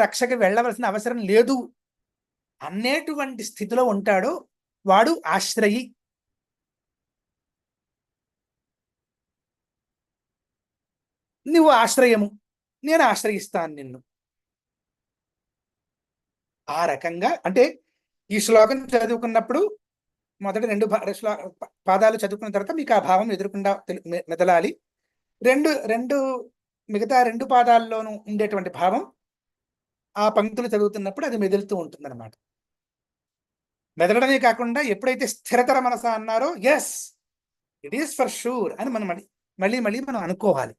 రక్షకి వెళ్ళవలసిన అవసరం లేదు అనేటువంటి స్థితిలో ఉంటాడో వాడు ఆశ్రయి. నువ్వు ఆశ్రయము, నేను ఆశ్రయిస్తాను నిన్ను. ఆ రకంగా అంటే ఈ శ్లోకం చదువుకున్నప్పుడు మొదటి రెండు పాదాలు చదువుకున్న తర్వాత మీకు ఆ భావం ఎదురకుండా మెదలాలి. మిగతా రెండు పాదాల్లోనూ ఉండేటువంటి భావం ఆ పంక్తులు చదువుతున్నప్పుడు అది మెదులుతూ ఉంటుందన్నమాట. మెదలడమే కాకుండా ఎప్పుడైతే స్థిరతర మనస అన్నారో yes it is for sure అని మనం మళ్ళీ మళ్ళీ మనం అనుకోవాలి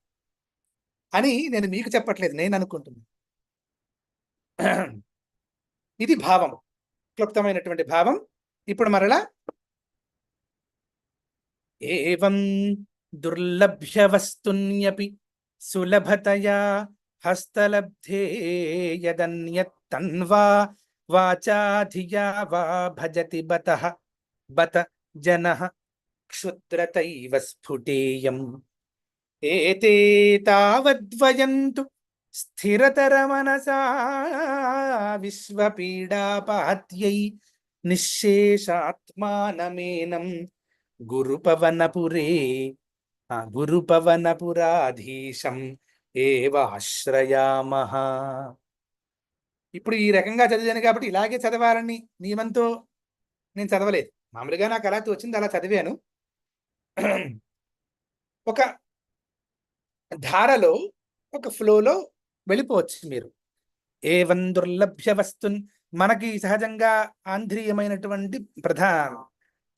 అని నేను మీకు చెప్పట్లేదు, నేను అనుకుంటున్నాను. ఇది భావం, క్లుప్తమైనటువంటి భావం. ఇప్పుడు మరలా ఏవం దుర్లభ్య వస్తున్యపి సులభతయా హస్తలబ్ధే యదన్యత్తన్వా వాచా ధియా వా భజతి బతః బత జనః క్షుద్రతైవ స్ఫుటేయం ఏతే తావద్వయంతు స్థిరతర మనసా విశ్వపీడాపహత్యై నిశ్శేషాత్మానమేనం గురుపవనపురాధీశం ఏవాశ్రయామః. ఇప్పుడు ఈ రకంగా చదివాను కాబట్టి ఇలాగే చదవాలని నియమంతో నేను చదవలేదు. మామూలుగా నాకు అలా వచ్చింది, అలా చదివాను. ఒక ధారలో, ఒక ఫ్లోలో వెళ్ళిపోవచ్చు మీరు. ఏవం దుర్లభ్య వస్తున్, మనకి సహజంగా ఆంధ్రీయమైనటువంటి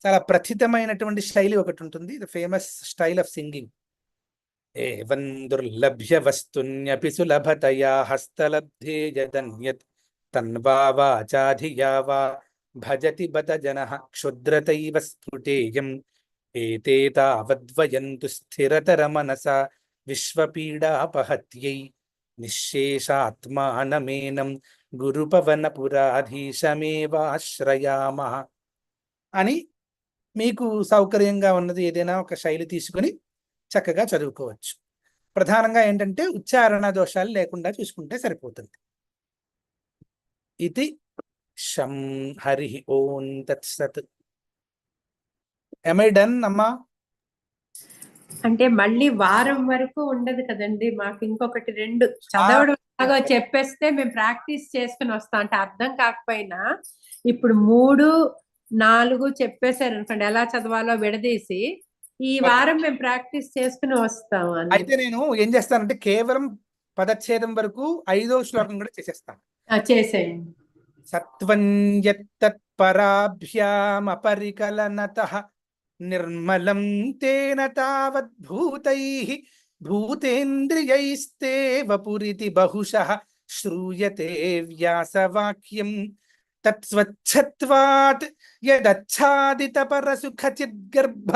చాలా ప్రథితమైనటువంటి శైలి ఒకటి ఉంటుంది, the famous style of singing. ఏవం దుర్లభ్య వస్తున్యపి సులభతయా హస్తలబ్ధే యదన్యత్ తన్వా వాచా ధియా వా భజతి బత జనః క్షుద్రతైవ స్ఫుటేయం ఏతే తావద్వయంతు స్థిరతర మనసా విశ్వపీడాపహత్యై నిశ్శేషాత్మానమేనం గురుపవనపురాధీశమేవాశ్రయామః అని మీకు సౌకర్యంగా ఉన్నది ఏదైనా ఒక శైలి తీసుకుని చక్కగా చదువుకోవచ్చు. ప్రధానంగా ఏంటంటే ఉచ్చారణ దోషాలు లేకుండా చూసుకుంటే సరిపోతుంది. ఇది శం హరి ఓం తత్సత్. am I done అమ్మా? అంటే మళ్ళీ వారం వరకు ఉండదు కదండి, మాకు ఇంకొకటి రెండు చదవడం చెప్పేస్తే మేము ప్రాక్టీస్ చేసుకుని వస్తాం. అంటే అర్థం కాకపోయినా ఇప్పుడు 3, 4 చెప్పేశారు అనుకోండి, ఎలా చదవాలో విడదీసి ఈ వారం మేము ప్రాక్టీస్ చేసుకుని వస్తాం. అయితే నేను ఏం చేస్తానంటే కేవలం పదచ్ఛేదం వరకు 5వ శ్లోకం కూడా చేసేస్తాను. చేసేయండి. సత్వం యత్తత్పరాభ్యాం అపరికలనతః నిర్మలం తేన తావద్భూతైః భూతేంద్రియైస్తే వపురితి బహుశః శ్రూయతే వ్యాసవాక్యం తత్స్వచ్ఛత్వాత్ యదచ్ఛాదిత పరసుఖచిద్గర్భ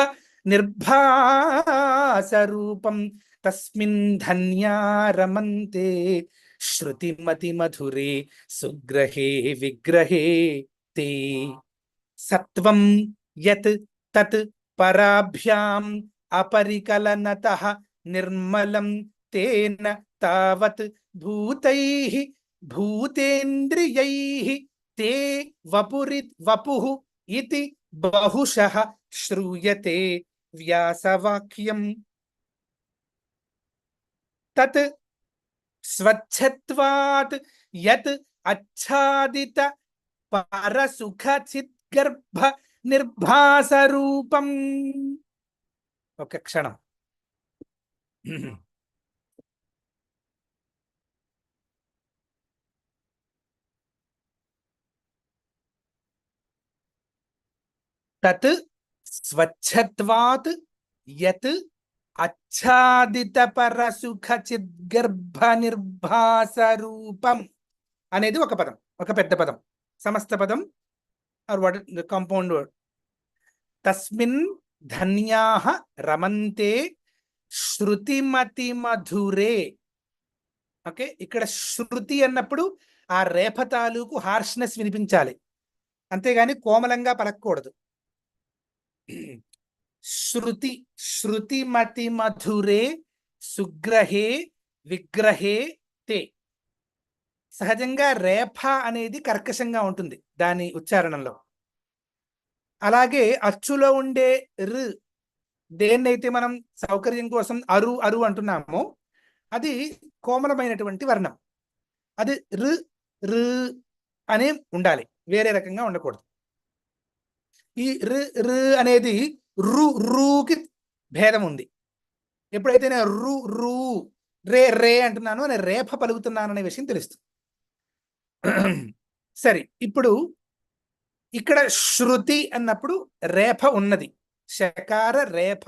నిర్భాసరూపం తస్మిన్ ధన్యా రమంతే శృతిమతి మధురే సుగ్రహే విగ్రహే తే. సత్వం యత్ తత్ పరాభ్యాం అపరికలనతః నిర్మలం తేన తావత్ భూతైః భూతేంద్రియైః తే వపుః ఇతి బహుశః శ్రూయతే వ్యాసవాక్యం. తత్ స్వచ్ఛత్వాత్ యత్ ఆచ్ఛాదిత పరసుఖచిద్గర్భ నిర్భాసరూపం. ఒక క్షణం. తత్ స్వచ్ఛత్వాత్ యత్ ఆచ్ఛాదిత పరసుఖచిద్గర్భ నిర్భాసరూపం అనేది ఒక పదం, ఒక పెద్ద పదం, సమస్త పదం ఆర్ వాట్ కాంపౌండ్ వర్డ్. తస్మిన్ ధన్యాః రమంతే శృతిమతి మధురే. ఓకే, ఇక్కడ శృతి అన్నప్పుడు ఆ రేఫ తాలూకు హార్ష్నెస్ వినిపించాలి, అంతేగాని కోమలంగా పలకూడదు. శృతి, శృతిమతి మధురే సుగ్రహే విగ్రహే తే. సహజంగా రేఫ అనేది కర్కశంగా ఉంటుంది దాని ఉచ్చారణలో. అలాగే అచ్చులో ఉండే రు, దేన్నైతే మనం సౌకర్యం కోసం అరు అరు అంటున్నామో అది కోమలమైనటువంటి వర్ణం. అది రు రు అనే ఉండాలి, వేరే రకంగా ఉండకూడదు. ఈ రు రు అనేది రూకి భేదం ఉంది. ఎప్పుడైతే నేను రు రే రే అంటున్నాను అని రేఫ పలుకుతున్నాను అనే విషయం తెలుస్తుంది. సరే, ఇప్పుడు ఇక్కడ శృతి అన్నప్పుడు రేఫ ఉన్నది, శకార రేఫ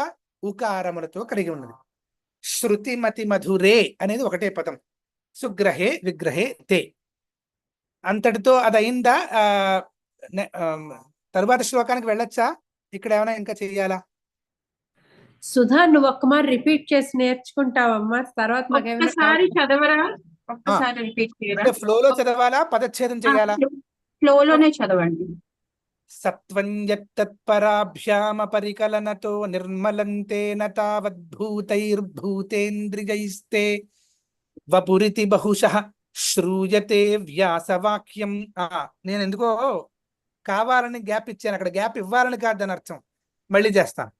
ఉకారములతో కలిగి ఉన్నది. శృతిమతి మధురే అనేది ఒకటే పదం. సుగ్రహే విగ్రహే తే, అంతటితో అది అయిందా? తరువాత శ్లోకానికి వెళ్ళొచ్చా? ఇక్కడ ఏమైనా ఇంకా చెయ్యాలా? సుధా, నువ్వు ఒక్క మారు రిపీట్ చేసి నేర్చుకుంటావమ్మా, తర్వాత ఒక్కసారి చదవరా? ఒక్కసారి రిపీట్ చేయరా? అంటే ఫ్లోలో చదవాలా, పదచ్ఛేదం చేయాలా? ఫ్లోలోనే చదవండి. సత్వం యత్తత్పరాభ్యామ పరికలనతో నిర్మలంతేన తావద్భూతైర్భూతేంద్రియైస్తే వపురితి బహుశః శ్రూయతే వ్యాసవాక్యం. నేను ఎందుకో కావాలని గ్యాప్ ఇచ్చాను, అక్కడ గ్యాప్ ఇవ్వాలని కాదు అని అర్థం. మళ్ళీ చేస్తాను.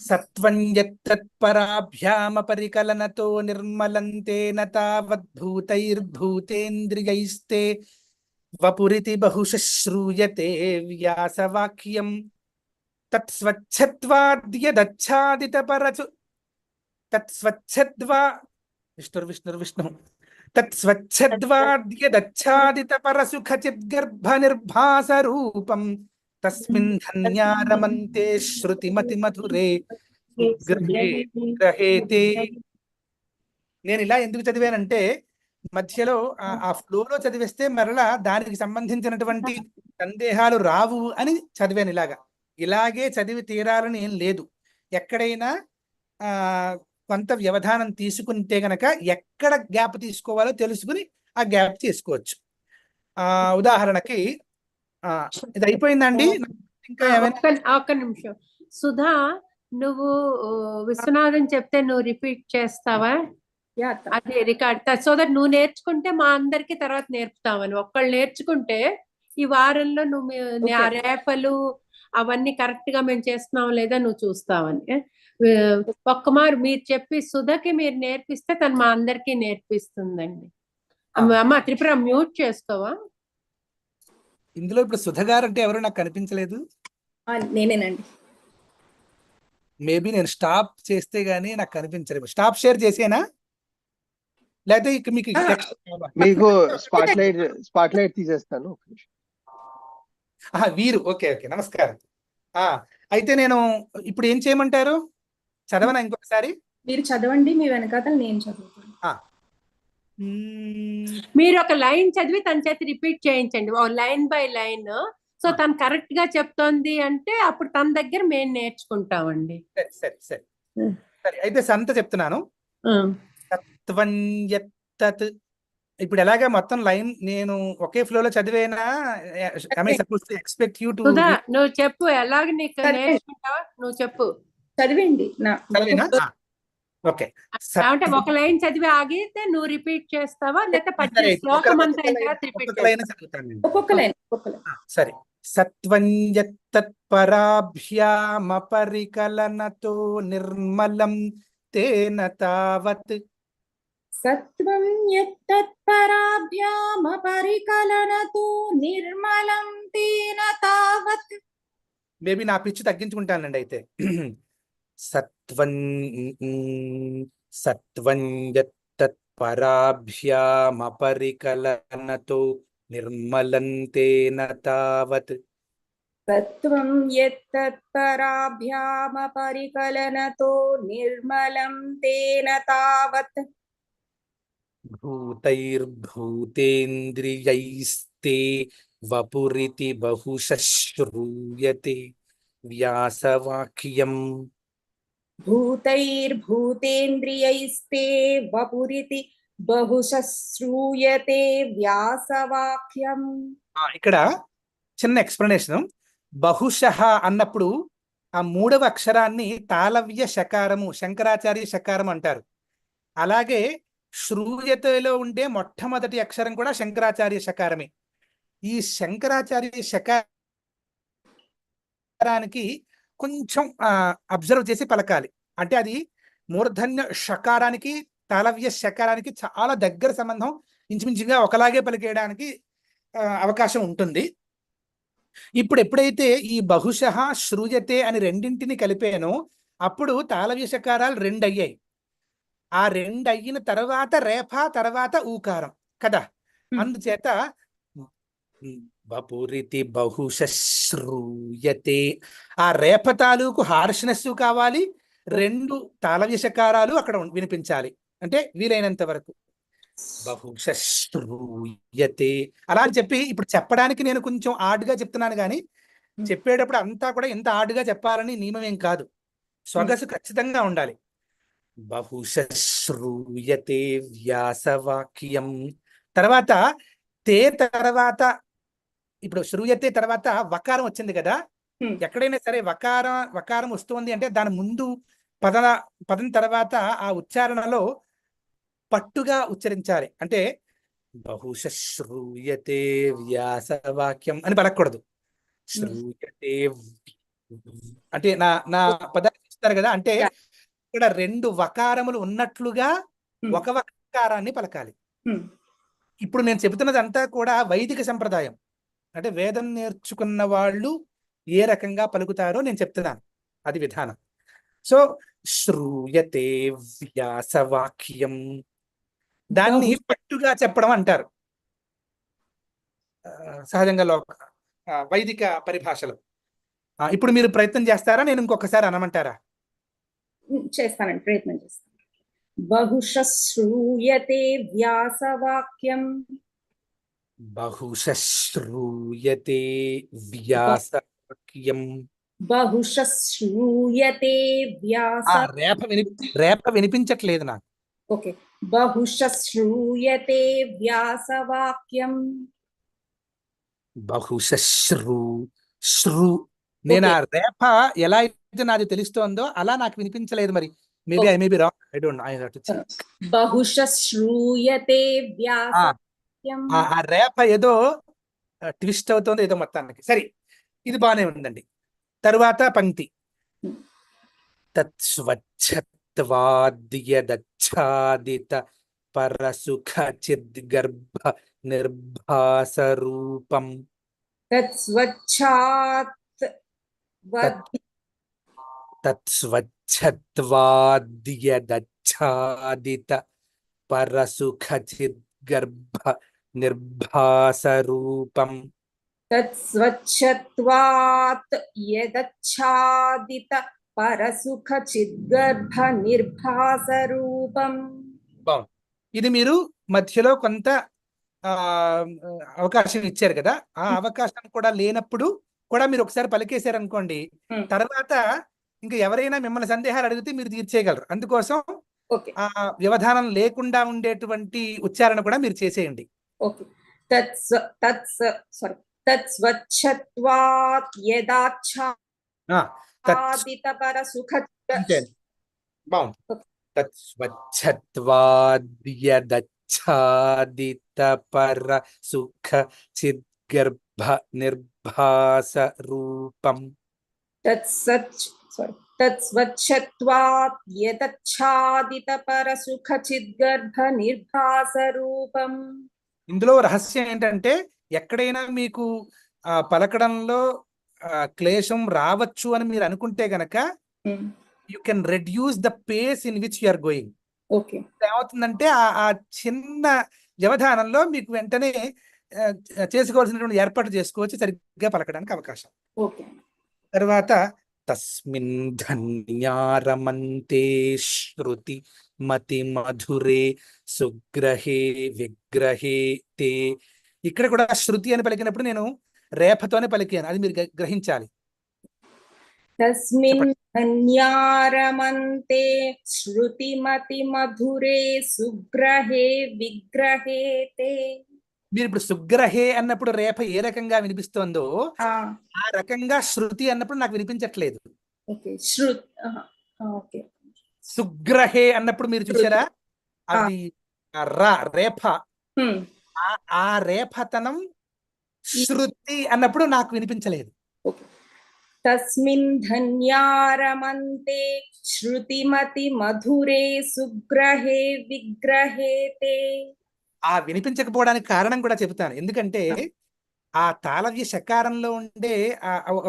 సత్వం యత్తత్పరాభ్యామ పరికలనతో నిర్మలంతేన తావద్భూతైర్భూతేంద్రియైస్తే వపురితి బహుశః శ్రూయతే వ్యాసవాక్యం. తత్స్వచ్ఛత్వాద్యదచ్ఛాదితపరచు తత్స్వచ్ఛద్వా విష్ణు తత్స్వచ్ఛద్వాద్యదచ్ఛాదితపరసుఖచిద్గర్భనిర్భాసరూపం తస్మిన్ ధన్యారమంతే శృతిమతి మధురే గ్రహేతే. నేను ఇలా ఎందుకు చదివానంటే మధ్యలో ఆ ఫ్లోలో చదివేస్తే మరలా దానికి సంబంధించినటువంటి సందేహాలు రావు అని చదివాను. ఇలాగే చదివి తీరాలని ఏం లేదు. ఎక్కడైనా కొంత వ్యవధానం తీసుకుంటే గనక ఎక్కడ గ్యాప్ తీసుకోవాలో తెలుసుకుని ఆ గ్యాప్ తీసుకోవచ్చు. ఉదాహరణకి ఇది అయిపోయిందండి. ఇంకా ఒక్క నిమిషం సుధా, నువ్వు విశ్వనాథన్ చెప్తే నువ్వు రిపీట్ చేస్తావా? అది రికార్డ్, సో దట్ నువ్వు నేర్చుకుంటే మా అందరికి తర్వాత నేర్పుతామని. ఒక్కళ్ళు నేర్చుకుంటే ఈ వారంలో నువ్వు ఆ రేఫలు అవన్నీ కరెక్ట్ గా మేము చేస్తున్నాం లేదా నువ్వు చూస్తావని. ఒక్క మారు మీరు చెప్పి సుధకి మీరు నేర్పిస్తే తను మా అందరికి నేర్పిస్తుందండి. అమ్మ త్రిపుర మ్యూట్ చేసుకోవా? ఇందులో ఇప్పుడు సుధ గారు అంటే ఎవరు నాకు కనిపించలేదు. నేనేనండి. మేబీ నేను స్టాప్ చేస్తే గానీ నాకు కనిపించలేదు. స్టాప్ షేర్ చేసేనా లేకపోతే మీకు స్పాట్లైట్ తీసేస్తాను. వీరు ఓకే నమస్కారం. అయితే నేను ఇప్పుడు ఏం చేయమంటారు? చదవనా ఇంకొకసారి? మీరు చదవండి, మీ వెనకాతల నేను చదువుతాను. మీరు ఒక లైన్ చదివి తన చేతి రిపీట్ చేయించండి, లైన్ బై లైన్. సో తను కరెక్ట్ గా చెప్తోంది అంటే అప్పుడు తన దగ్గర మేము నేర్చుకుంటామండి. సరే అయితే సంత చెప్తున్నాను. ఇప్పుడు ఎలాగా మొత్తం లైన్ నేను ఒకే ఫ్లో లో చదివేనా? ఎక్స్పెక్ట్ యూ టు నువ్వు చెప్పు, ఎలాగ నీకు నేర్చుకుంటావా నువ్వు చెప్పు, చదివండి. ఓకే, అంటే ఒక లైన్ చదివి ఆగితే నువ్వు రిపీట్ చేస్తావా లేకపోతే శ్లోకం అంతా ఒక్కొక్క లైన్. సరే. సత్వం యత్తత్పరాభ్యామ పరికలనతో నిర్మలం తేన తావత్. సత్వం యత్తత్పరాభ్యామ పరికలనతో నిర్మలం తేన తావత్. మేబీ నా పిచ్చి తగ్గించుకుంటానండి. అయితే సత్వం యత్తత్పరాభ్యామ పరికలనతో నిర్మలం తేన తావత్. సత్వం యత్తత్పరాభ్యామ పరికలనతో నిర్మలం తేన తావత్. భూతైర్భూతేంద్రియైస్తే వపురితి బహుశః శ్రూయతే వ్యాసవాక్యం. భూతైర్భూతేంద్రియైస్తే వపురితి బహుశః శ్రూయతే వ్యాసవాక్యం. ఇక్కడ చిన్న ఎక్స్ప్లెనేషన్. బహుశః అన్నప్పుడు ఆ మూడవ అక్షరాన్ని తాళవ్య శకారము, శంకరాచార్య శకారం అంటారు. అలాగే శ్రూయతలో ఉండే మొట్టమొదటి అక్షరం కూడా శంకరాచార్య శకారమే. ఈ శంకరాచార్య శకారానికి కొంచెం అబ్జర్వ్ చేసి పలకాలి. అంటే అది మూర్ధన్య షకారానికి తాళవ్య శకారానికి చాలా దగ్గర సంబంధం, ఇంచుమించుగా ఒకలాగే పలికేయడానికి అవకాశం ఉంటుంది. ఇప్పుడు ఎప్పుడైతే ఈ బహుశః శ్రూయతే అని రెండింటిని కలిపానో అప్పుడు తాళవ్య శకారాలు 2 అయ్యాయి. ఆ 2 అయిన తర్వాత రేఫ, తర్వాత ఊకారం కదా. అందుచేత బపురితి బహుశ్రూయతే, ఆ రేఫ తాలూకు హార్ష్నెస్ కావాలి, 2 తాళవ్య శకారాలు అక్కడ వినిపించాలి. అంటే వీలైనంత వరకు బహుశ్రూయతే అలా అని చెప్పి ఇప్పుడు చెప్పడానికి నేను కొంచెం ఆడ్గా చెప్తున్నాను, కానీ చెప్పేటప్పుడు అంతా కూడా ఎంత ఆడ్గా చెప్పాలని నియమం ఏం కాదు. సొగసు ఖచ్చితంగా ఉండాలి. బహుశ్రూయతే వ్యాసవాక్యం. తర్వాత తే తర్వాత ఇప్పుడు శ్రూయతే తర్వాత వకారం వచ్చింది కదా. ఎక్కడైనా సరే వకారం వస్తుంది అంటే దాని ముందు పదం తర్వాత ఆ ఉచ్చారణలో పట్టుగా ఉచ్చరించాలి. అంటే బహుశ్రూయతే వ్యాసవాక్యం అని పలకూడదు. శ్రూయతే అంటే నా పదాలు ఇస్తారు కదా, అంటే ఇక్కడ 2 వకారములు ఉన్నట్లుగా ఒక వకారాన్ని పలకాలి. ఇప్పుడు నేను చెబుతున్నదంతా కూడా వైదిక సంప్రదాయం, అంటే వేదం నేర్చుకున్న వాళ్ళు ఏ రకంగా పలుకుతారో నేను చెప్తున్నాను, అది విధానం. సో శ్రూయతే వ్యాసవాక్యం, దాన్ని పట్టుగా చెప్పడం అంటారు సహజంగా వైదిక పరిభాషలో. ఇప్పుడు మీరు ప్రయత్నం చేస్తారా, నేను ఇంకొకసారి అనమంటారా? చేస్తానండి, ప్రయత్నం చేస్తాను. బహుశ్రూయతే వ్యాసవాక్యం. బహుశ్రూయతే వ్యాసవాక్యం. బహుశ్రూయతే వ్యాస. రేప వినిపించట్లేదు నాకు. ఓకే. బహుశ్రూయతే వ్యాసవాక్యం. శ్రు నేను ఆ రేప ఎలా అయితే నాది తెలుస్తోందో అలా నాకు వినిపించలేదు. మరి maybe I may be wrong, I don't know. I have to check. బహుశ్రూయతే వ్యాసవాక్యం. ఆ రేప ఏదో ట్విస్ట్ అవుతోంది ఏదో మొత్తానికి. సరే, ఇది బాగానే ఉందండి. తరువాత పంక్తి తత్స్వచ్ఛత్వాద్యదచ్ఛాదిత పరసుఖ చిద్గర్భ నిర్భాస రూపం. తత్స్వచ్ఛత్వాద్యదచ్ఛాదిత పరసుఖ చిద్గర్భ నిర్భాస రూపం. తత్స్వచ్ఛత్వాత్ యదచ్ఛాదిత పరసుఖ చిద్గర్భ నిర్భాస రూపం. బాగుంది. ఇది మీరు మధ్యలో కొంత అవకాశం ఇచ్చారు కదా, ఆ అవకాశం కూడా లేనప్పుడు కూడా మీరు ఒకసారి పలికేశారు అనుకోండి, తర్వాత ఇంకా ఎవరైనా మిమ్మల్ని సందేహాలు అడిగితే మీరు తీర్చేయగలరు. అందుకోసం ఆ వ్యవధానం లేకుండా ఉండేటువంటి ఉచ్చారణ కూడా మీరు చేసేయండి. ఓకే. తత్స్వచ్ఛత్వాత్ యదాచ్ఛాదిత పరసుఖ. బాగుంది. తత్స్వచ్ఛత్వాద్యదచ్ఛాదిత పరసుఖ చిద్గర్భ నిర్భాస రూపం. తత్స్వచ్ఛత్వాత్ యదచ్ఛాదిత పరసుఖ చిద్గర్భ నిర్భాస రూపం. ఇందులో రహస్యం ఏంటంటే ఎక్కడైనా మీకు పలకడంలో క్లేశం రావచ్చు అని మీరు అనుకుంటే గనక you can reduce the pace in which you are going. Okay. ఏమవుతుందంటే ఆ చిన్న వ్యవధానంలో మీకు వెంటనే చేసుకోవాల్సినటువంటి ఏర్పాటు చేసుకోవచ్చు, సరిగ్గా పలకడానికి అవకాశం. ఓకే. తర్వాత తస్మిన్ ధన్యారమంతే శృతి మతి మధురే సుగ్రహే విగ్రహే తే. ఇక్కడ కూడా శృతి అని పలికినప్పుడు నేను రేపతోనే పలికాను, అది మీరు గ్రహించాలి. తస్మిన్ ధన్యారమంతే శృతిమతి మధురే సుగ్రహే విగ్రహే తే. మీరు ఇప్పుడు సుగ్రహే అన్నప్పుడు రేప ఏ రకంగా వినిపిస్తోందో ఆ రకంగా శృతి అన్నప్పుడు నాకు వినిపించట్లేదు. ఓకే. సుగ్రహే అన్నప్పుడు మీరు చూసారా, అది రేఫ, హ్మ్. ఆ రేఫతనం శృతి అన్నప్పుడు నాకు వినిపించలేదు. ఓకే. తస్మిన్ ధన్యారమంతే శృతిమతి మధురే సుగ్రహే విగ్రహేతే. ఆ వినిపించకపోవడానికి కారణం కూడా చెబుతాను. ఎందుకంటే ఆ తాళవ్య షకారంలో ఉండే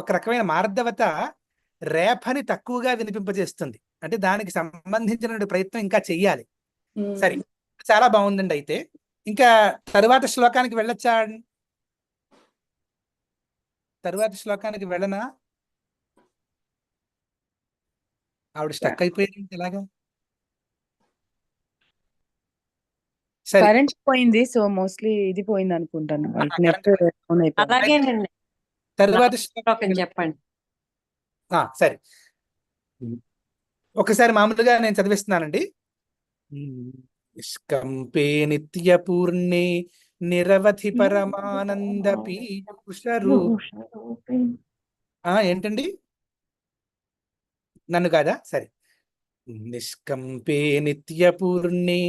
ఒక రకమైన మార్ధవత రేఫని తక్కువగా వినిపింపజేస్తుంది. అంటే దానికి సంబంధించిన ప్రయత్నం ఇంకా చెయ్యాలి. సరే, చాలా బాగుందండి. అయితే ఇంకా తరువాత శ్లోకానికి వెళ్ళొచ్చా? తరువాత శ్లోకానికి వెళ్ళనా? ఆవిడ స్టక్ అయిపోయింది ఎలాగా? సరే, కరెంట్ పోయింది, సో మోస్ట్లీ ఇది పోయింది అనుకుంటాను. Net correct. ఆన్ అయిపోయింది. అలాగేనండి. తరువాత శ్లోకం చెప్పండి. సరే, ఒకసారి మామూలుగా నేను చదివిస్తున్నానండి. నిష్కంపే నిత్యపూర్ణే నిరవధి పరమానంద పీయూషరు. ఏంటండి? నన్ను కాదా? సరే. నిష్కంపే నిత్యపూర్ణే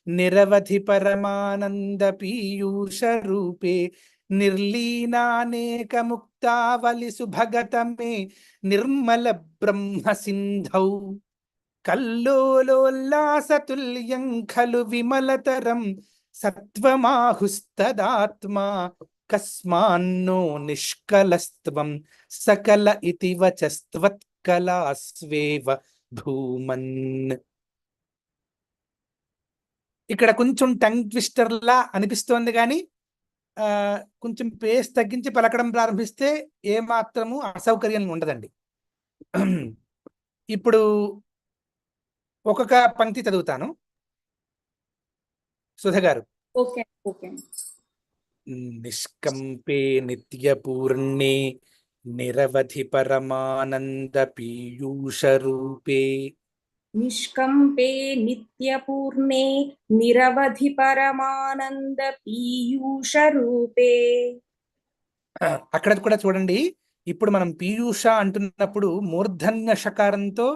నిరవధి పరమానంద పీయూష రూపే నిర్లీనానేక ముక్తావలి సుభగతమే నిర్మల బ్రహ్మ సింధౌ కల్లోలోల్లాసతుల్యం ఖలు విమలతరం సత్వమాహుస్తదాత్మా కస్మాన్నో నిష్కలస్త్వం సకల ఇతి వచస్త్వత్కలాస్వేవ భూమన్. ఇక్కడ కొంచెం టంగ్ ట్విస్టర్ లా అనిపిస్తోంది, కానీ కొంచెం పేస్ తగ్గించి పలకడం ప్రారంభిస్తే ఏమాత్రము అసౌకర్యం ఉండదండి. ఇప్పుడు ఒక్కొక్క పంక్తి చదువుతాను. సుధ గారు. Okay okay. నిష్కంపే నిత్యపూర్ణే నిరవధి పరమానంద పీయూష రూపే. నిష్కంపే నిత్యపూర్ణే నిరవధి పరమానంద పీయూష రూపే. అక్కడ కూడా చూడండి, ఇప్పుడు మనం పీయూష అంటున్నప్పుడు మూర్ధన్య షకారంతో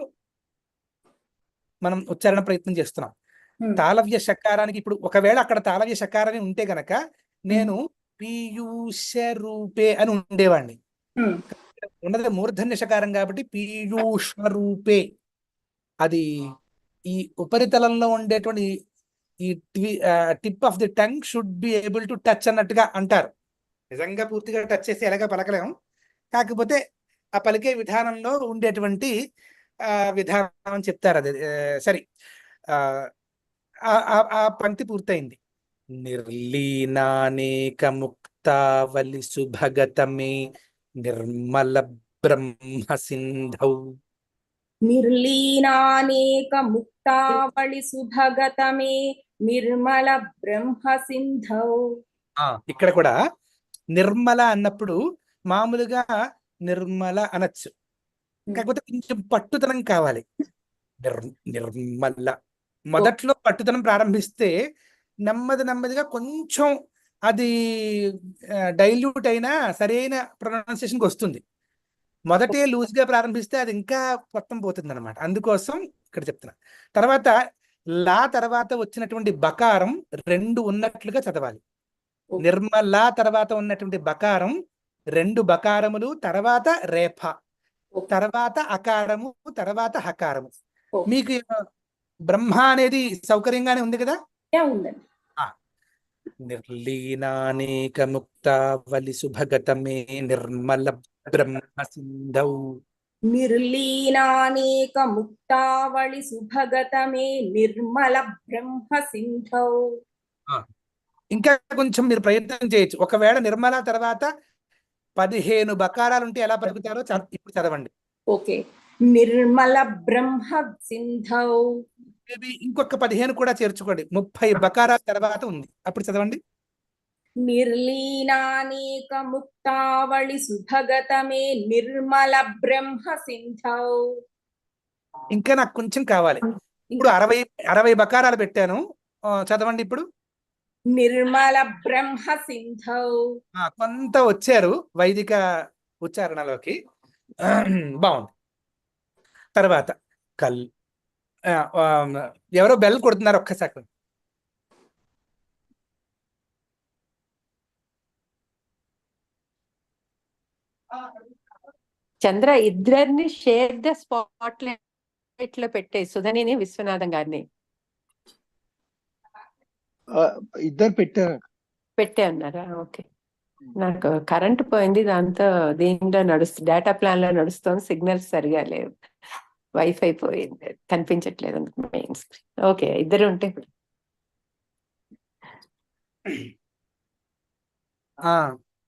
మనం ఉచ్చారణ ప్రయత్నం చేస్తున్నాం. తాళవ్య షకారానికి ఇప్పుడు ఒకవేళ అక్కడ తాళవ్య షకారాన్ని ఉంటే గనక నేను పీయూష రూపే అని ఉండేవాడిని. ఉన్నది మూర్ధన్య షకారం కాబట్టి పీయూష రూపే. అది ఈ ఉపరితలంలో ఉండేటువంటి ఈ tip of the tongue should be able to touch అన్నట్టుగా అంటారు. నిజంగా పూర్తిగా టచ్ చేసి ఎలాగా పలకలేము, కాకపోతే ఆ పలికే విధానంలో ఉండేటువంటి విధానం అని చెప్తారు. అది సరే. ఆ పంక్తి పూర్తయింది. నిర్లీనానేక ముక్తావలి సుభగతమే నిర్మల బ్రహ్మ సింధౌ. నిర్లీనానేక ముక్తావళి సుభగతమే నిర్మల బ్రహ్మ సింధౌ. ఇక్కడ కూడా నిర్మల అన్నప్పుడు మామూలుగా నిర్మల అనొచ్చు, కాకపోతే కొంచెం పట్టుదనం కావాలి. నిర్మల మొదట్లో పట్టుదనం ప్రారంభిస్తే నెమ్మదిగా కొంచెం అది డైల్యూట్ అయినా సరైన ప్రొనౌన్సియేషన్కి వస్తుంది. మొదటే లూజ్ గా ప్రారంభిస్తే అది ఇంకా మొత్తం పోతుంది అనమాట. అందుకోసం ఇక్కడ చెప్తున్నా. తర్వాత లా తర్వాత వచ్చినటువంటి బకారం రెండు ఉన్నట్లుగా చదవాలి. నిర్మల తర్వాత ఉన్నటువంటి బకారం రెండు బకారములు, తర్వాత రేఫ, తర్వాత అకారము, తర్వాత హకారము. మీకు బ్రహ్మ అనేది సౌకర్యంగానే ఉంది కదా? ఉందండి. నిర్లీనానేక ముక్తావలి సుభగతమే నిర్మల బ్రహ్మ సింధౌ. నిర్లీనానేక ముక్తావళి సుభగతమే నిర్మల బ్రహ్మ సింధౌ. ఇంకా కొంచెం మీరు ప్రయత్నం చేయొచ్చు. ఒకవేళ నిర్మల తర్వాత 15 బకారాలు ఉంటే ఎలా పలుకుతారో ఇప్పుడు చదవండి. ఓకే. నిర్మల బ్రహ్మ సింధౌ. ఇంకొక 15 కూడా చేర్చుకోండి. 30 బకారాల తర్వాత ఉంది, అప్పుడు చదవండి. నిర్లీనానేక ముక్తావళి సుభగతమే నిర్మల బ్రహ్మ సింధౌ. ఇంకా నాకు కొంచెం కావాలి. ఇప్పుడు 60 బకారాలు పెట్టాను, చదవండి ఇప్పుడు. నిర్మల బ్రహ్మ సింధౌ. కొంత వచ్చారు వైదిక ఉచ్చారణలోకి. బాగుంది. తర్వాత ఎవరో బెల్ కొడుతున్నారు, ఒక్కసారి. చంద్ర, ఇద్దరిని షేర్ ద స్పాట్ లైట్ లో పెట్టే, సుధనిని విశ్వనాథం గారిని ఇద్దరు పెట్టారు. పెట్టే అన్నారా? ఓకే. నాకు కరెంట్ పోయింది, దాంతో దీంట్లో డేటా ప్లాన్ లో నడుస్తుంది, సిగ్నల్స్ సరిగా లేవు, వైఫై పోయింది, కనిపించట్లేదు అందుకు మెయిన్ స్క్రీన్. ఓకే, ఇద్దరు ఉంటే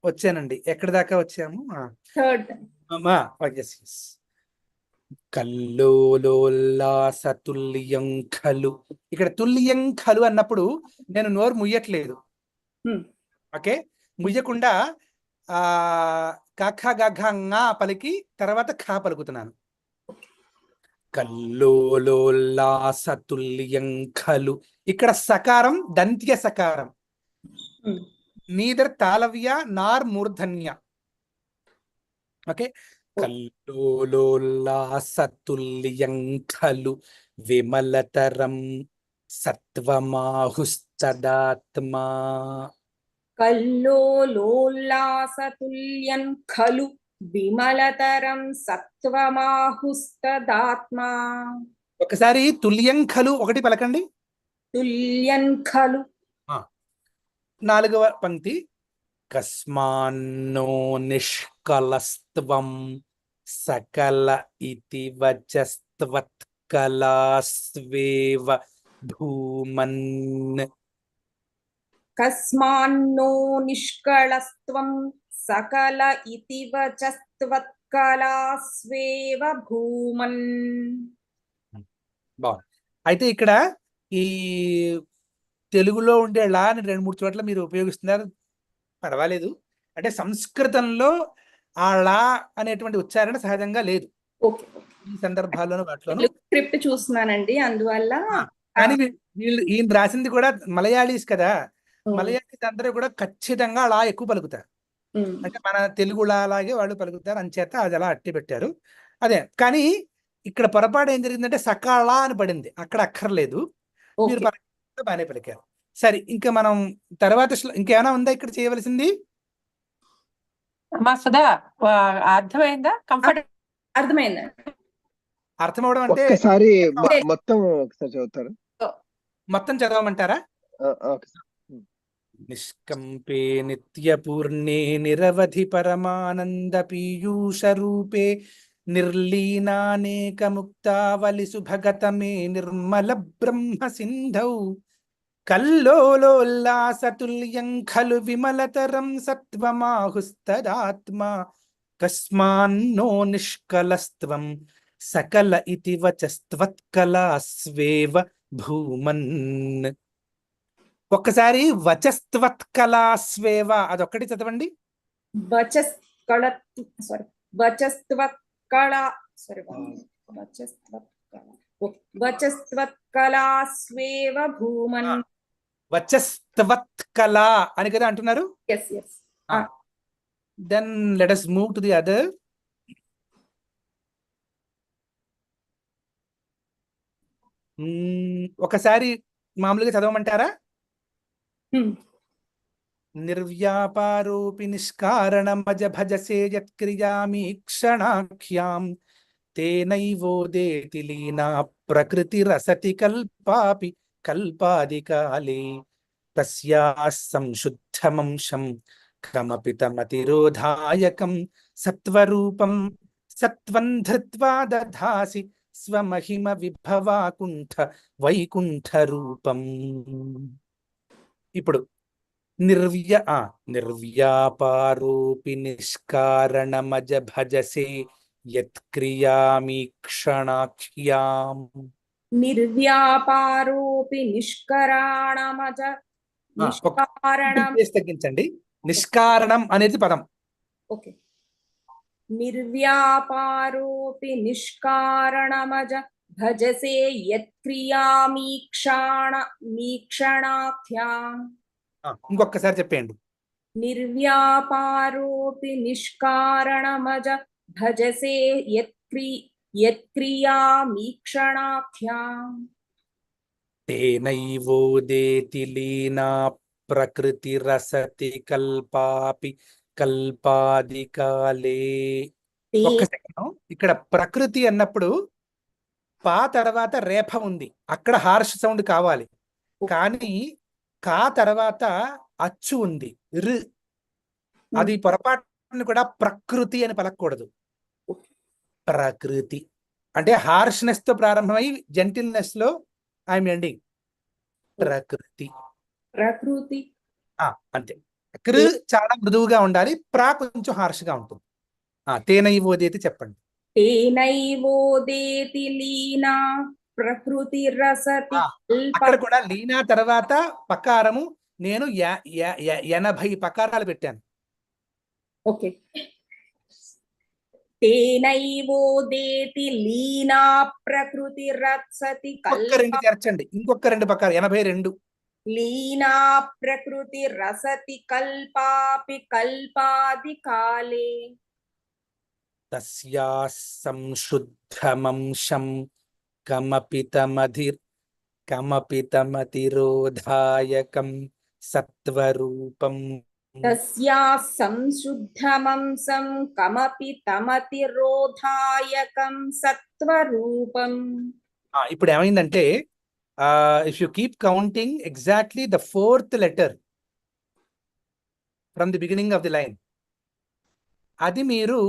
వచ్చానండి. ఎక్కడి దాకా వచ్చాము? థర్డ్. కల్లోలోల్లాసతుల్యం ఖలు. ఇక్కడ తుల్యం ఖలు అన్నప్పుడు నేను నోరు ముయ్యట్లేదు. ఓకే, ముయ్యకుండా కాఖ గఘ ంగా పలికి తర్వాత ఖా పలుకుతున్నాను. కల్లోలోల్లాసతుల్యం ఖలు. ఇక్కడ సకారం దంత్య సకారం, నీదర్ తాళవ్య నార్ మూర్ధన్య. ఓకే, కల్లోలోల్లాసతుల్యం ఖలు విమలతరం సత్వమాహుస్తదాత్మా. కల్లోలోల్లాసతుల్యం ఖలు విమలతరం సత్వమాహుస్తదాత్మా. ఒకసారి తుల్యం ఖలు ఒకటి పలకండి. తుల్యం ఖలు. 4వ పంక్తి. కస్మాన్నో నిష్కలస్త్వం సకల ఇతి వచస్త్వత్కలాస్వేవ భూమన్. కస్మాన్నో నిష్కళస్త్వం సకల ఇతి వచస్త్వత్కలాస్వేవ భూమన్. బాగుంది. అయితే ఇక్కడ ఈ తెలుగులో ఉండే లా అని 2-3 చోట్ల మీరు ఉపయోగిస్తున్నారు, పర్వాలేదు. అంటే సంస్కృతంలో ఆ లా అనేటువంటి ఉచ్చారణ సహజంగా లేదు ఓకే, ఈ సందర్భాల్లోనూ వాటిలోనూ. స్క్రిప్ట్ చూస్తున్నానండి, అందువల్ల. కానీ ఈయన రాసింది కూడా మలయాళీస్ కదా, మలయాళీస్ అందరూ కూడా ఖచ్చితంగా లా ఎక్కువ పలుకుతారు. అంటే మన తెలుగు లా లాగే వాళ్ళు పలుకుతారు, అంచేత అది అలా అట్టి పెట్టారు. అదే, కానీ ఇక్కడ పొరపాటు ఏం జరిగిందంటే సకాళ అని పడింది, అక్కడ అక్కర్లేదు. మీరు బాగానే పలికారు. సరే, ఇంకా మనం తర్వాత ఇంకేమైనా ఉందా ఇక్కడ చేయవలసింది? మా సుధా, అర్థమైందా? కంఫర్ట్ అర్థమైందా? అర్థమవడం అంటే ఒక్కసారి మొత్తం ఒకసారి చదువుతారు? మొత్తం చదవమంటారా? నిష్కంపే నిత్యపూర్ణే నిరవధి పరమానంద పీయూష రూపే నిర్లీనానేక ముక్తావలి సుభగతమే నిర్మల బ్రహ్మ సింధౌ కల్లోలోల్లాసతుల్యం ఖలు విమలతరం సత్వమాహుస్తదాత్మా. కస్మాన్నో నిష్కలస్త్వం సకల ఇతి వచస్త్వత్కలాస్వేవ భూమన్. ఒక్కసారి వచస్త్వత్కలాస్వేవ అదొక్కటి చదవండి. వచస్త్వత్కలాస్వేవ భూమన్. వచస్త్వత్కలా అని కదా అంటున్నారు. Then let us move to the other. ఒకసారి మామూలుగా చదవమంటారా? నిర్వ్యాపారోపి నిష్కారణమజ భజసే యత్క్రియామీక్షణాఖ్యాం తేనైవోదేతి లీనా ప్రకృతిరసతి కల్పాపి కల్పాదికాలే తస్యాః సంశుద్ధమంశం కమపి తమతిరోధాయకం సత్వరూపం సత్వం ధృత్వా దధాసి స్వమహిమ విభవాకుంఠ వైకుంఠ రూపం. ఇప్పుడు నిర్వ్యాపారోపి నిష్కారణమజ భజసే యత్క్రియామీక్షణాఖ్యాం. నిర్వ్యాపారోపి నిష్కరణమజ తగ్గించండి, నిష్కారణం అనేది పదం. ఓకే. నిర్వ్యాపారోపి నిష్కారణమజ భజసే యత్క్రియామీక్షణాఖ్యాం. ఇంకొకసారి చెప్పండి. నిర్వ్యాపారోపి నిష్కారణమజ భజసే యత్క్రియామీక్షణాఖ్యాం. తేనైవోదేతి లీనా ప్రకృతిరసతి కల్పాపి కల్పాదికాలే. ఒక్క సెకండ్, ఇక్కడ ప్రకృతి అన్నప్పుడు పా తర్వాత రేఫ ఉంది, అక్కడ హార్ష్ సౌండ్ కావాలి. కానీ కా తర్వాత అచ్చు ఉంది, రు. అది పొరపాటును కూడా ప్రకృతి అని పలకూడదు. ప్రకృతి అంటే హార్ష్నెస్ తో ప్రారంభమై జెంటిల్నెస్ లో ఐఎమ్ ఎండింగ్. ప్రకృతి ప్రకృతి. అంతే. కృ చాలా మృదువుగా ఉండాలి, ప్రా కొంచెం హార్ష్ గా ఉంటుంది. తేనైవోదేతి చెప్పండి. తేనైవోదేతి లీనా ప్రకృతి రసతి అక్కడ కూడా లీనా తర్వాత పకారము నేను 80 పకారాలు పెట్టాను. ఓకే. తేనైవోదేతి లీనా ప్రకృతి రసతి ఇంకొక 2 చేర్చండి, ఇంకొక 2 పకారాలు 82. లీనా ప్రకృతి రసతి కల్పాపి కల్పాది కాలే. తస్యా సంశుద్ధమంశం కమపి తమతిరోధాయకం సత్వరూపం. తస్యా సంశుద్ధమంసం కమపి తమతిరోధాయకం సత్వరూపం. ఇప్పుడు ఏమైందంటే if you keep counting exactly the 4th letter from the beginning of the line, అది మీరు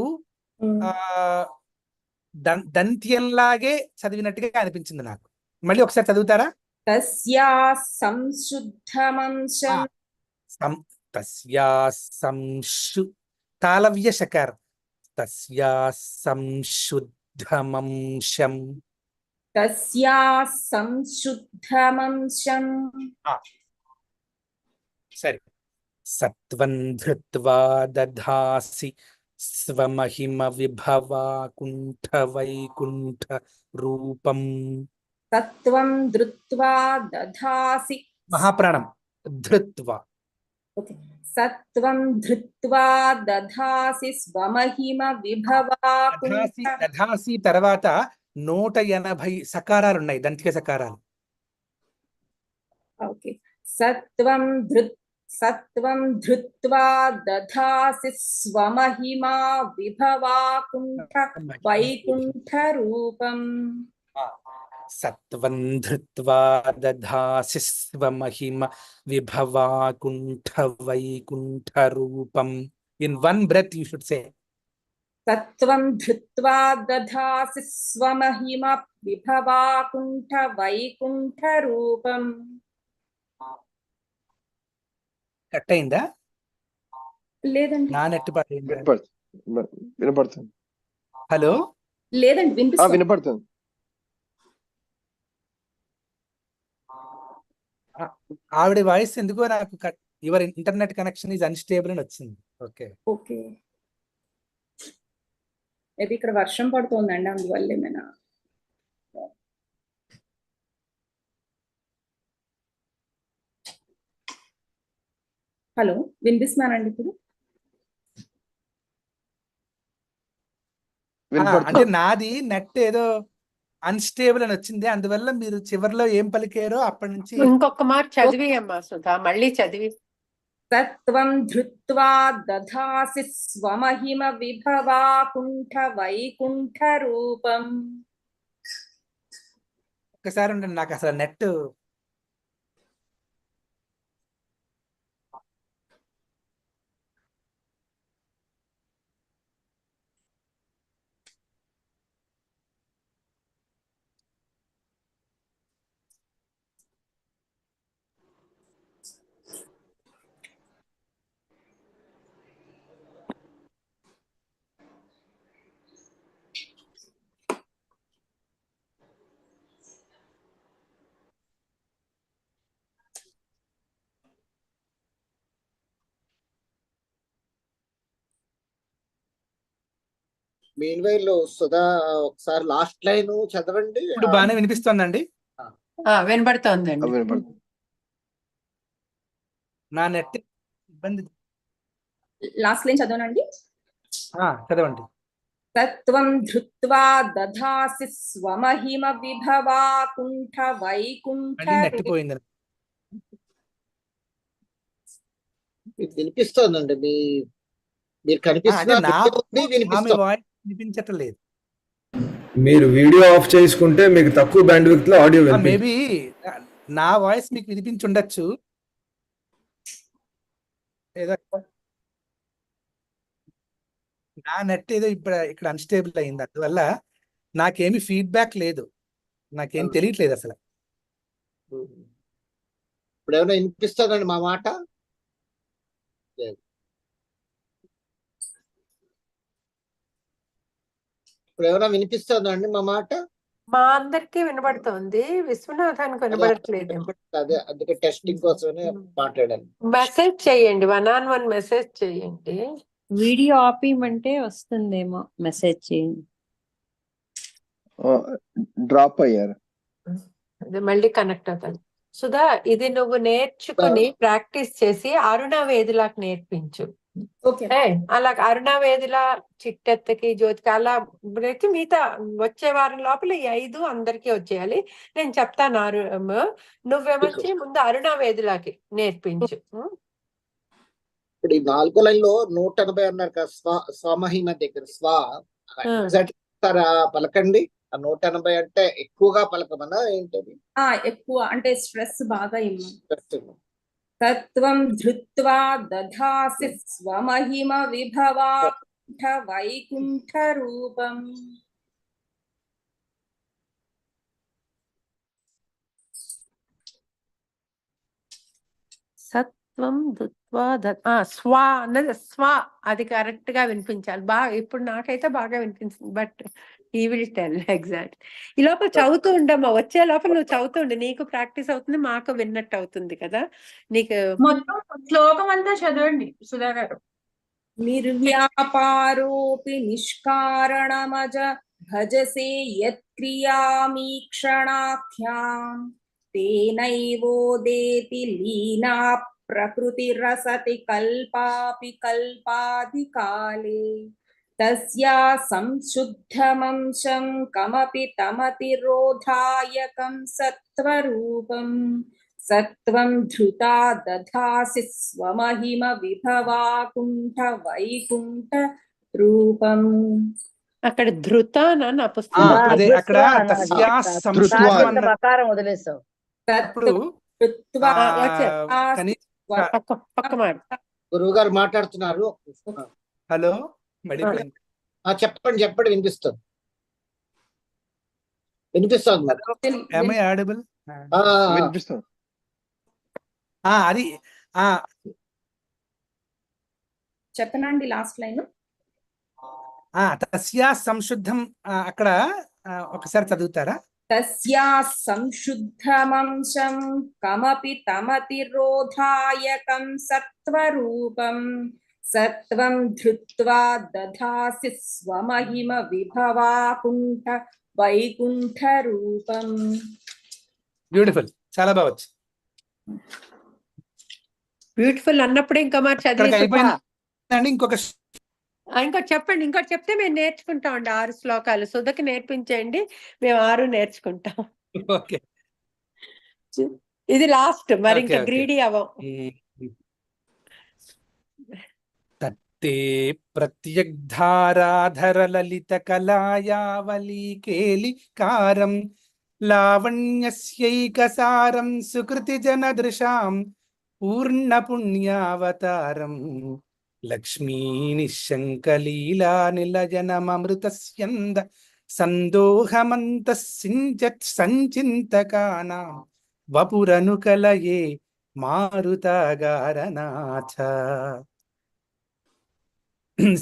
దంత్యంలాగే చదివినట్టుగా అనిపించింది నాకు. మళ్ళీ ఒకసారి చదువుతారా? తస్యా సంశుద్ధమంశం. తస్యా సంశు తాళవ్య శకారం. తస్యా సంశుద్ధమంశం. తస్యా సంశుద్ధమంశం. సరే. సత్వం ధృత్వా దధాసి స్వమహిమ విభవాకుంఠ వైకుంఠ రూపం. సత్వం ధృత్వా దధాసి. మహాప్రాణం ధృత్వా. ఓకే. సత్వం ధృత్వా దధాసి స్వమహిమ విభవాకుంఠ. దధాసి తర్వాత 180 సకారాలు ఉన్నాయి, దంతిక సకారాలు. ఓకే. సత్వం ధృత్వా దధాసి స్వమహిమా విభవాకుంఠ వైకుంఠ రూపం. సత్వం ధృత్వా దధాసి స్వమహిమ విభవాకుంఠ వైకుంఠ రూపం. In one breath you should say సత్వం ధృత్వా దధాసి స్వమహిమ విభవాకుంఠ వైకుంఠ రూపం. కట్ అయిందా? లేదండి. నా నెట్ వినపడుతుంది. హలో, లేదండి, వినిపిస్తుంది. వినపడుతుంది. ఆవిడ వాయిస్ ఎందుకో నాకు your internet connection is unstable అని వచ్చింది. Okay okay. ఇది ఇక్కడ వర్షం పడుతుందండి, అందువల్ల ఏమైనా. హలో, వినిపిస్తున్నానండి ఇప్పుడు? అంటే నాది నెట్ ఏదో అన్స్టేబుల్ అని వచ్చింది, అందువల్ల మీరు చివరిలో ఏం పలికారో అప్పటి నుంచి ఇంకొక మాట చదివి అమ్మా సుధా, మళ్ళీ చదివి. సత్వం ధృత్వా దధాసి స్వమహిమ విభవాకుంఠ వైకుంఠ రూపం. ఒక్కసారి ఉండండి, నాకు అసలు నెట్ మెయిన్ వైర్ లో సుధా ఒకసారి లాస్ట్ లైన్ చదవండి. ఇప్పుడు బాగానే వినిపిస్తోందండి. వినబడుతోందండి. వినపడుతుంది. నా నెట్ ఇబ్బంది. లాస్ట్ లైన్ చదవనండి. చదవండి. సత్వం ధృత్వా దధాసి స్వమహిమ విభవాకుంఠ వైకుంఠ. నెట్ పోయింది. మీకు వినిపిస్తోందండి. మీ మీరు అంటే కనిపిస్తున్నారు, నా video ఉంది, ఆమె వినిపిస్తుంది. వాయిస్ వినిపించట్లేదు. మీరు వీడియో ఆఫ్ చేసుకుంటే మీకు తక్కువ బ్యాండ్విడ్త్ లో ఆడియో వినిపించదు. మేబీ నా వాయిస్ మీకు వినిపించి ఉండొచ్చు. ఏదో నా నెట్ ఏదో ఇప్పుడు ఇక్కడ అన్స్టేబుల్ అయింది, అందువల్ల నాకేమి ఫీడ్బ్యాక్ లేదు, నాకేం తెలియట్లేదు అసలు. ఇప్పుడు ఏమైనా వినిపిస్తుందండి మా మాట? లేదు. ఇప్పుడు ఏమైనా వినిపిస్తుందండి మా మాట? మా అందరికీ వినబడుతోంది, విశ్వనాథానికి వినబడట్లేదు. అదే అందుకే టెస్టింగ్ కోసమే మాట్లాడాను. మెసేజ్ చేయండి, 1-on-1 మెసేజ్ చేయండి. వీడియో ఆపేయమంటే వస్తుందేమో, మెసేజ్ చేయండి. డ్రాప్ అయ్యారు. అదే మళ్ళీ కనెక్ట్ అవుతాను. సుధా, ఇది నువ్వు నేర్చుకుని ప్రాక్టీస్ చేసి అరుణ వేదిలాకి నేర్పించు. ఓకే అలా అరుణ వేదిలా, చిట్టెత్తకి, జ్యోతికి అలా ప్రతి మిగతా వచ్చే వారం లోపల ఈ 5 అందరికీ వచ్చేయాలి. నేను చెప్తాను. నువ్వేమొచ్చి ముందు అరుణ వేదిలాకి నేర్పించు. ఇప్పుడు ఈ 4 లైన్లో 180 అన్నారు కదా, స్వమహిమ దగ్గర ఎగ్జాక్ట్ పలకండి. ఆ 180 అంటే ఎక్కువగా పలకమన్నా ఏంటది? ఎక్కువ అంటే స్ట్రెస్ బాగా ఇవ్వను. తత్వం ధృత్వా దధాసి స్వమహిమ విభవాకుంఠ వైకుంఠ రూపం. సత్వం ధృత్వా స్వ అన్నది స్వ, అది కరెక్ట్ గా వినిపించాలి. బాగా ఇప్పుడు నాకైతే బాగా వినిపించింది, బట్ ఈ విల్ టెల్ ఎగ్జాక్ట్. ఈ లోపల చదువుతూ ఉండమ్మా, వచ్చే లోపల నువ్వు చదువుతూ ఉండు, నీకు ప్రాక్టీస్ అవుతుంది, మాకు విన్నట్టు అవుతుంది కదా. నీకు మొత్తం శ్లోకం అంతా చదవండి సుధా గారు. నిర్వ్యాపారోపి నిష్కారణమజ భజసే యత్క్రియామీక్షణాఖ్యాం తేనైవోదేతి లీనా ప్రకృతిరసతి కల్పాపి కల్పాధికాలే తస్యా సంశుద్ధమంశం కమపి తమతిరోధాయకం సత్వరూపం. సత్వం ధృతా దధాసి స్వమహిమ విభవాకుంఠ వైకుంఠ రూపం. అక్కడ ధృత నా ఆ, పుస్తకం అదే అక్కడ తస్యా సంశుద్ధం అన్న- బకారం వదిలేసావు. అప్పుడు ధృత్వా పక్క మాట. గురువు గారు మాట్లాడుతున్నారు. హలో పడిపోయింది. చెప్పండి వినిపిస్తుంది. Am I audible? వినిపిస్తుంది. అది చెప్పనండి లాస్ట్ లైన్. తస్యా సంశుద్ధం, అక్కడ ఒకసారి చదువుతారా? తస్యా సంశుద్ధమంశం కమపి తమతిరోధాయకం సత్వరూపం. సత్వం ధృత్వా దధాసి స్వమహిమ విభవాకుంఠ వైకుంఠ రూపం. బ్యూటిఫుల్, చాలా బాగా వచ్చి. బ్యూటిఫుల్ అన్నప్పుడు ఇంకా మరి చదివి అయిపోయిందండి. ఇంకోటి చెప్పండి, ఇంకోటి చెప్తే మేము నేర్చుకుంటాం అండి. 6 శ్లోకాలు సుధకి నేర్పించండి, మేము 6 నేర్చుకుంటాం. ఓకే, ఇది లాస్ట్, మరి ఇంకా ఓకే. గ్రీడీ అవ్వం. తత్తే ప్రత్యగ్ధారాధర లలిత కళాయావళీ కేలికారం లావణ్యస్యైకసారం సుకృతి జనదృశాం పూర్ణ పుణ్యావతారం లక్ష్మీ నిశంకలీలా నిలజనమృతస్యంద సందోహమంత సంచింతకానాం వపురనుకలయే మారుతాగారనాథ.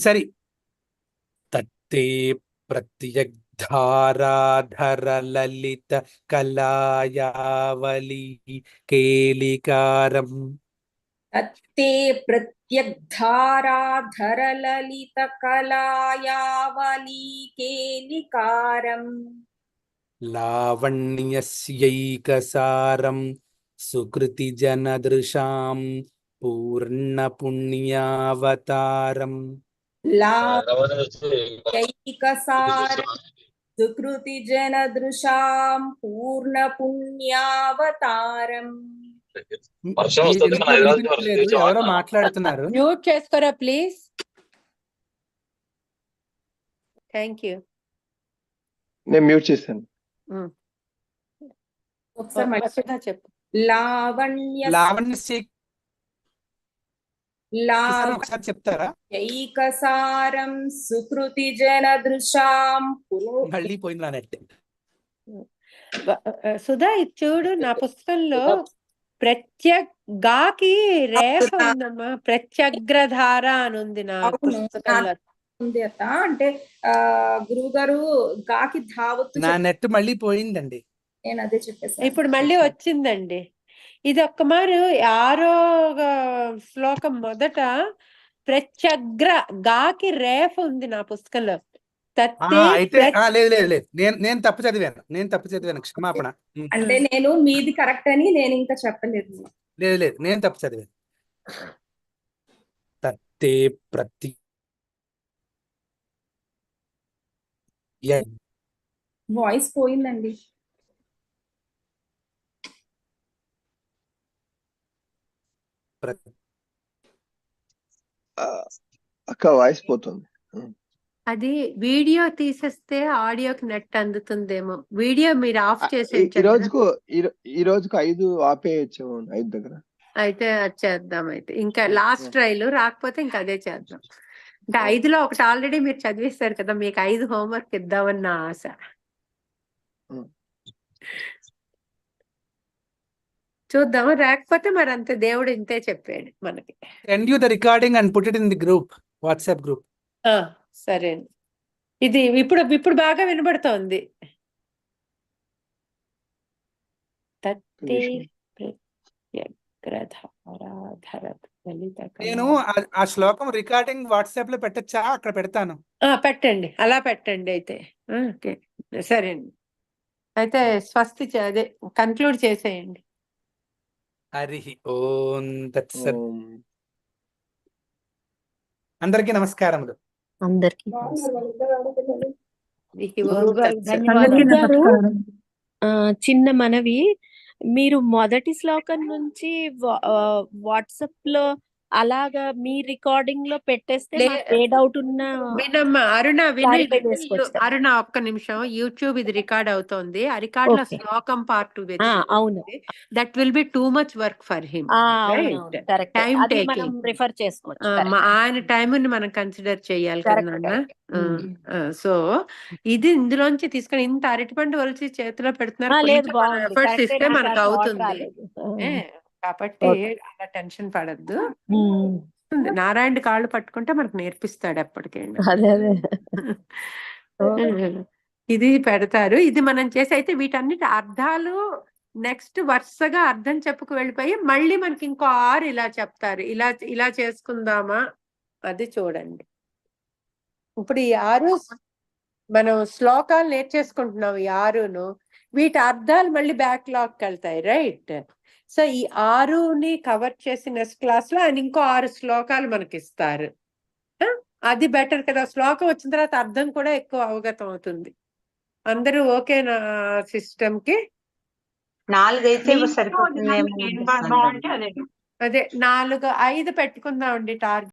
సరి తత్తే ప్రత్యగ్ధారాధర లలిత కళాయావళీ కేలికారం. తత్తే ప్రత్యగ్ధారాధర లలిత కళాయావళీ కేలికారం లావణ్యస్యైకసారం సుకృతి జనదృశాం పూర్ణ పుణ్యావతారం. లావైకసారం సుకృతి జనదృశాం పూర్ణ పుణ్యావతారం. ఎందుకో వినిపించలేదు, ఎవరో మాట్లాడుతున్నారు. మ్యూట్ చేసుకోరా ప్లీజ్. Thank you. నేను మ్యూట్ చేశాను. ఒకసారి మళ్ళీ వసుధ చెప్పు. లావణ్య లావణ్య ఒకసారి చెప్తారా? లావణ్యైకసారం సుకృతి జన దృశాం మళ్ళీ పోయింది నా నెట్. సుధా ఇది చూడు, నా పుస్తకంలో గాకి రేఫ ఉందమ్మా, ప్రత్యగ్రధార అని ఉంది నా పుస్తకంలో. ఉంది అత్త. అంటే గురువు గారు గాకి ధావత్తు నా నెట్ మళ్ళీ పోయిందండి. నేను అదే చెప్పేసాను. ఇప్పుడు మళ్ళీ వచ్చిందండి. ఇది ఒక్క మారు 6వ శ్లోకం మొదట గాకి రేఫ ఉంది నా పుస్తకంలో. అయితే లేదు నేను తప్పు చదివాను క్షమాపణ. అంటే నేను మీది కరెక్ట్ అని నేను ఇంకా చెప్పలేదు. లేదు నేను తప్పు చదివాను. తత్తే ప్రతి వాయిస్ పోయిందండి. అక్క వాయిస్ పోతుంది. అది వీడియో తీసేస్తే ఆడియోకి నెట్ అందుతుందేమో. వీడియో మీరు ఆఫ్ చేసే ఈ రోజుకు 5 ఆపేయచ్చేమో 5 దగ్గర. అయితే అది చేద్దాం. అయితే ఇంకా లాస్ట్ ట్రైల్ రాకపోతే ఇంకా అదే చేద్దాం. అంటే 5లో ఒకటి ఆల్రెడీ మీరు చదివేస్తారు కదా, మీకు 5 హోంవర్క్ ఇద్దామన్న ఆశ. చూద్దాము, రాకపోతే మరి అంతే, దేవుడు ఇంతే చెప్పాడు మనకి. Send you the recording and put it in the group, WhatsApp group. సరే అండి. ఇది ఇప్పుడు బాగా వినబడుతోంది. నేను ఆ శ్లోకం రికార్డింగ్ వాట్సాప్ లో పెట్టచ్చా? అక్కడ పెడతాను. పెట్టండి, అలా పెట్టండి అయితే. ఓకే సరే అండి. అయితే స్వస్తి అదే కన్క్లూడ్ చేసేయండి. హరి ఓం తత్సత్. అందరికీ నమస్కారములు. అందరికి చిన్న మనవి, మీరు మొదటి శ్లోకం నుంచి వాట్సాప్ లో అలాగా మీ రికార్డింగ్ లో పెట్టేస్తే ఏ డౌట్ ఉన్నా వినమ్మా. అరుణ ఒక్క నిమిషం, యూట్యూబ్ ఇది రికార్డ్ అవుతోంది. ఆ రికార్డ్ లో శ్లోకం పార్ట్ అవును, that will be too much work for him. Time taking, refer చేసుకోవచ్చు. ఆయన టైం ని మనం కన్సిడర్ చేయాలి కదా. సో ఇది ఇందులోంచి తీసుకొని ఇంత అరటిపండు వలిచి చేతిలో పెడుతున్నారు, ఎఫర్ట్స్ ఇస్తే మనకు అవుతుంది. కాబట్టి అలా టెన్షన్ పడద్దు. నారాయణ కాళ్ళు పట్టుకుంటే మనకు నేర్పిస్తాడు ఎప్పటికైనా. ఇది పెడతారు, ఇది మనం చేసి. అయితే వీటన్నిటి అర్థాలు నెక్స్ట్ వరుసగా అర్థం చెప్పుకు వెళ్ళిపోయి మళ్ళీ మనకి ఇంకో 6 ఇలా చెప్తారు. ఇలా చేసుకుందామా, అది చూడండి. ఇప్పుడు ఈ 6 మనం శ్లోకాలు నేర్చేసుకుంటున్నాం. ఈ 6ను వీటి అర్థాలు మళ్ళీ బ్యాక్లాగ్కి వెళ్తాయి, రైట్? సో ఈ 6ని కవర్ చేసి నెక్స్ట్ క్లాస్ లో ఆయన ఇంకో 6 శ్లోకాలు మనకి ఇస్తారు. అది బెటర్ కదా. శ్లోకం వచ్చిన తర్వాత అర్థం కూడా ఎక్కువ అవగతం అవుతుంది. అందరూ ఓకేనా సిస్టమ్ కి? 4 అయితే సరిపోతుంది. అదే 4, 5 పెట్టుకుందాం అండి టార్గెట్.